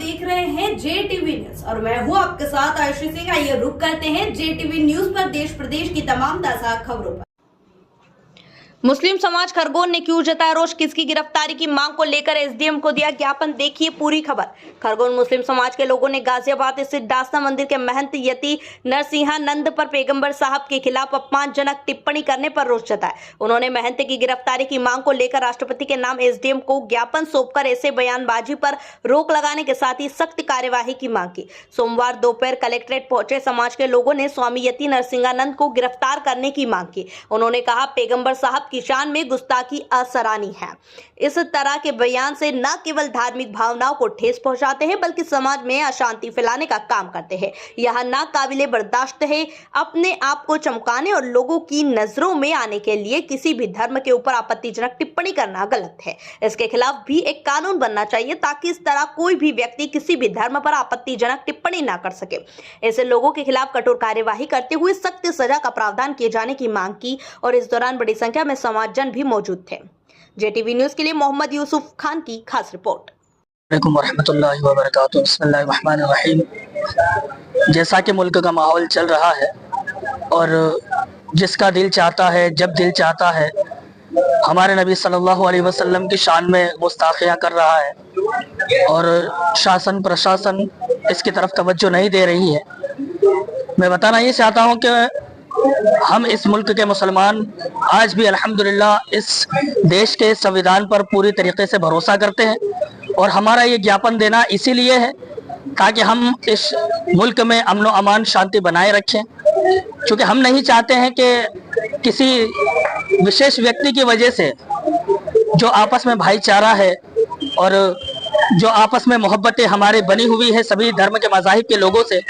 देख रहे हैं JTV न्यूज और मैं हूं आपके साथ आयुषी सिंह। आइए रुक करते हैं JTV न्यूज पर देश प्रदेश की तमाम ताजा खबरों पर। मुस्लिम समाज खरगोन ने क्यों जताया रोष, किसकी गिरफ्तारी की मांग को लेकर SDM को दिया ज्ञापन, देखिए पूरी खबर। खरगोन मुस्लिम समाज के लोगों ने गाजियाबाद स्थित दासना मंदिर के महंत यति नरसिंहानंद पर पैगंबर साहब के खिलाफ अपमानजनक टिप्पणी करने पर रोष जताया। उन्होंने महंत की गिरफ्तारी की मांग को लेकर राष्ट्रपति के नाम SDM को ज्ञापन सौंपकर ऐसे बयानबाजी पर रोक लगाने के साथ ही सख्त कार्यवाही की मांग की। सोमवार दोपहर कलेक्ट्रेट पहुंचे समाज के लोगों ने स्वामी यति नरसिंहानंद को गिरफ्तार करने की मांग की। उन्होंने कहा, पैगंबर साहब की शान में गुस्ताखी असरानी है। इस तरह के बयान से न केवल धार्मिक भावनाओं को ठेस पहुंचाते हैं बल्कि समाज में अशांति फैलाने का काम करते हैं। यह ना काबिले बर्दाश्त है। अपने आप को चमकाने और लोगों की नजरों में आने के लिए किसी भी धर्म के ऊपर आपत्तिजनक टिप्पणी करना गलत है। इसके खिलाफ भी एक कानून बनना चाहिए ताकि इस तरह कोई भी व्यक्ति किसी भी धर्म पर आपत्तिजनक टिप्पणी ना कर सके। ऐसे लोगों के खिलाफ कठोर कार्यवाही करते हुए सख्त सजा का प्रावधान किए जाने की मांग की और इस दौरान बड़ी संख्या में समाजजन भी मौजूद थे। JTV न्यूज के लिए मोहम्मद यूसुफ खान की खास रिपोर्ट। रहमतुल्लाहि व बरकातुहू। बिस्मिल्लाहिर्रहमानिर्रहीम। जैसा कि मुल्क का माहौल चल रहा है और जिसका दिल चाहता है, जब दिल चाहता है, हमारे नबी सल्लल्लाहु अलैहि वसल्लम की शान में गुस्ताखियाँ कर रहा है और शासन प्रशासन इसकी तरफ तवज्जो नहीं दे रही है। मैं बताना ये चाहता हूँ कि हम इस मुल्क के मुसलमान आज भी अल्हम्दुलिल्लाह इस देश के संविधान पर पूरी तरीके से भरोसा करते हैं और हमारा ये ज्ञापन देना इसीलिए है ताकि हम इस मुल्क में अमन व अमान शांति बनाए रखें, क्योंकि हम नहीं चाहते हैं कि किसी विशेष व्यक्ति की वजह से जो आपस में भाईचारा है और जो आपस में मोहब्बतें हमारे बनी हुई है सभी धर्म के मज़ाहिब के लोगों से,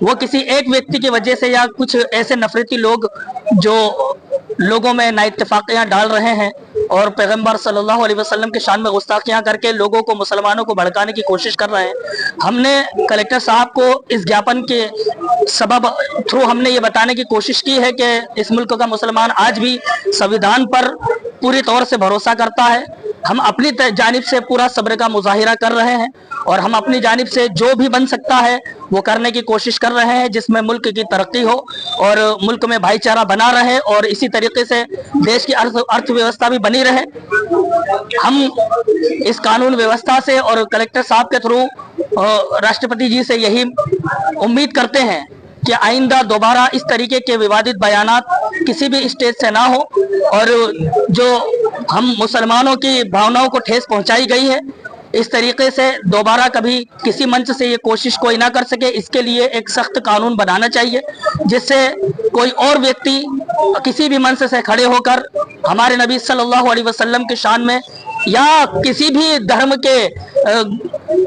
वो किसी एक व्यक्ति की वजह से या कुछ ऐसे नफरती लोग जो लोगों में नाइत्तेफाकियाँ डाल रहे हैं और पैगंबर सल्लल्लाहु अलैहि वसल्लम के शान में गुस्ताखियाँ करके लोगों को, मुसलमानों को भड़काने की कोशिश कर रहे हैं। हमने कलेक्टर साहब को इस ज्ञापन के सबब थ्रू हमने ये बताने की कोशिश की है कि इस मुल्क का मुसलमान आज भी संविधान पर पूरी तौर से भरोसा करता है। हम अपनी जानिब से पूरा सब्र का मुजाहिरा कर रहे हैं और हम अपनी जानिब से जो भी बन सकता है वो करने की कोशिश कर रहे हैं जिसमें मुल्क की तरक्की हो और मुल्क में भाईचारा बना रहे और इसी तरीके से देश की अर्थव्यवस्था भी बनी रहे। हम इस कानून व्यवस्था से और कलेक्टर साहब के थ्रू राष्ट्रपति जी से यही उम्मीद करते हैं कि आइंदा दोबारा इस तरीके के विवादित बयानात किसी भी स्टेज से ना हो और जो हम मुसलमानों की भावनाओं को ठेस पहुंचाई गई है इस तरीके से दोबारा कभी किसी मंच से ये कोशिश कोई ना कर सके। इसके लिए एक सख्त कानून बनाना चाहिए जिससे कोई और व्यक्ति किसी भी मंच से खड़े होकर हमारे नबी सल्लल्लाहु अलैहि वसल्लम की शान में या किसी भी धर्म के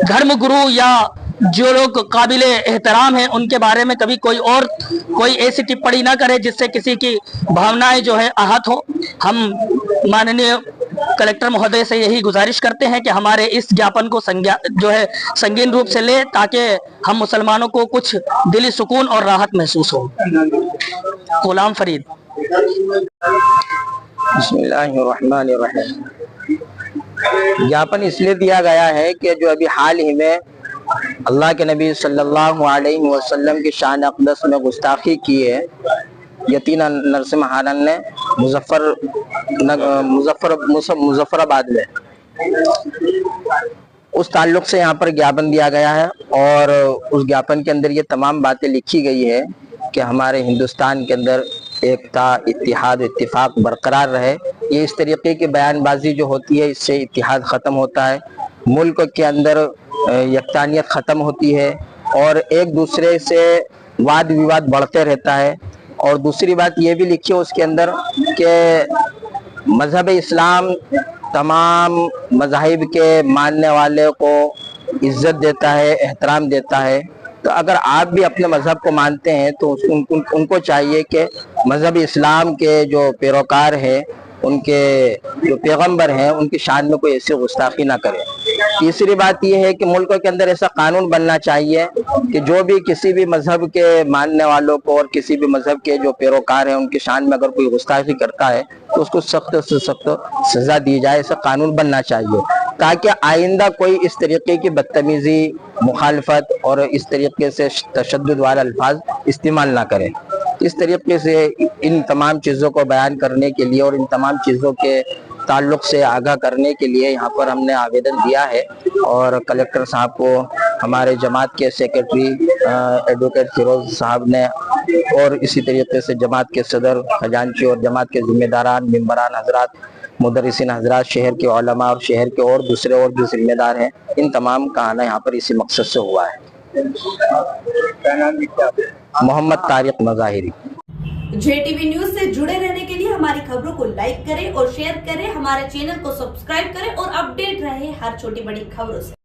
धर्म गुरु या जो लोग काबिले एहतराम हैं उनके बारे में कभी कोई ऐसी टिप्पणी ना करे जिससे किसी की भावनाएं जो है आहत हो। हम माननीय कलेक्टर महोदय से यही गुजारिश करते हैं कि हमारे इस ज्ञापन को संगीन रूप से ले ताकि हम मुसलमानों को कुछ दिली सुकून और राहत महसूस हो। गुलाम फरीद। बिस्मिल्लाहिर्रहमानिर्रहीम। ज्ञापन इसलिए दिया गया है कि जो अभी हाल ही में अल्लाह के नबी सल्लल्लाहु अलैहि वसल्लम की शान अक़दस में गुस्ताखी की है यति नरसिंहानंद ने मुजफ्फराबाद में, उस ताल्लुक से यहाँ पर ज्ञापन दिया गया है और उस ज्ञापन के अंदर ये तमाम बातें लिखी गई है कि हमारे हिंदुस्तान के अंदर एकता, इत्तिहाद, इत्तिफाक बरकरार रहे। ये इस तरीके की बयानबाजी जो होती है इससे इत्तिहाद ख़त्म होता है, मुल्क के अंदर यकतानियत ख़त्म होती है और एक दूसरे से वाद विवाद बढ़ते रहता है। और दूसरी बात ये भी लिखी है उसके अंदर कि मज़हब इस्लाम तमाम मज़ाहिब के मानने वाले को इज़्ज़त देता है, एहतराम देता है। तो अगर आप भी अपने मज़हब को मानते हैं तो उनको चाहिए कि मज़हब इस्लाम के जो पैरोकार हैं, उनके जो पैगंबर हैं, उनकी शान में कोई ऐसी गुस्ताखी ना करे। तीसरी बात यह है कि मुल्क के अंदर ऐसा कानून बनना चाहिए कि जो भी किसी भी मजहब के मानने वालों को और किसी भी मजहब के जो पैरोकार हैं उनकी शान में अगर कोई गुस्ताखी करता है तो उसको सख्त से सख्त सजा दी जाए, ऐसा कानून बनना चाहिए। ताकि आइंदा कोई इस तरीके की बदतमीजी, मुखालफत और इस तरीके से तशद्दुद वाले अल्फाज इस्तेमाल ना करें। इस तरीके से इन तमाम चीज़ों को बयान करने के लिए और इन तमाम चीज़ों के ताल्लुक से आगाह करने के लिए यहाँ पर हमने आवेदन दिया है और कलेक्टर साहब को हमारे जमात के सेक्रेटरी एडवोकेट फिरोज साहब ने और इसी तरीके से जमात के सदर, खजांची और जमात के जिम्मेदारान, मेंबरान हजरात, मुदर्रिसीन हजरात, शहर के उलमा और शहर के और दूसरे और जो जिम्मेदार हैं, इन तमाम का आना यहाँ पर इसी मकसद से हुआ है। मोहम्मद तारिक मज़ाहिरी। JTV न्यूज से जुड़े रहने के लिए हमारी खबरों को लाइक करें और शेयर करें, हमारे चैनल को सब्सक्राइब करें और अपडेट रहे हर छोटी बड़ी खबरों से।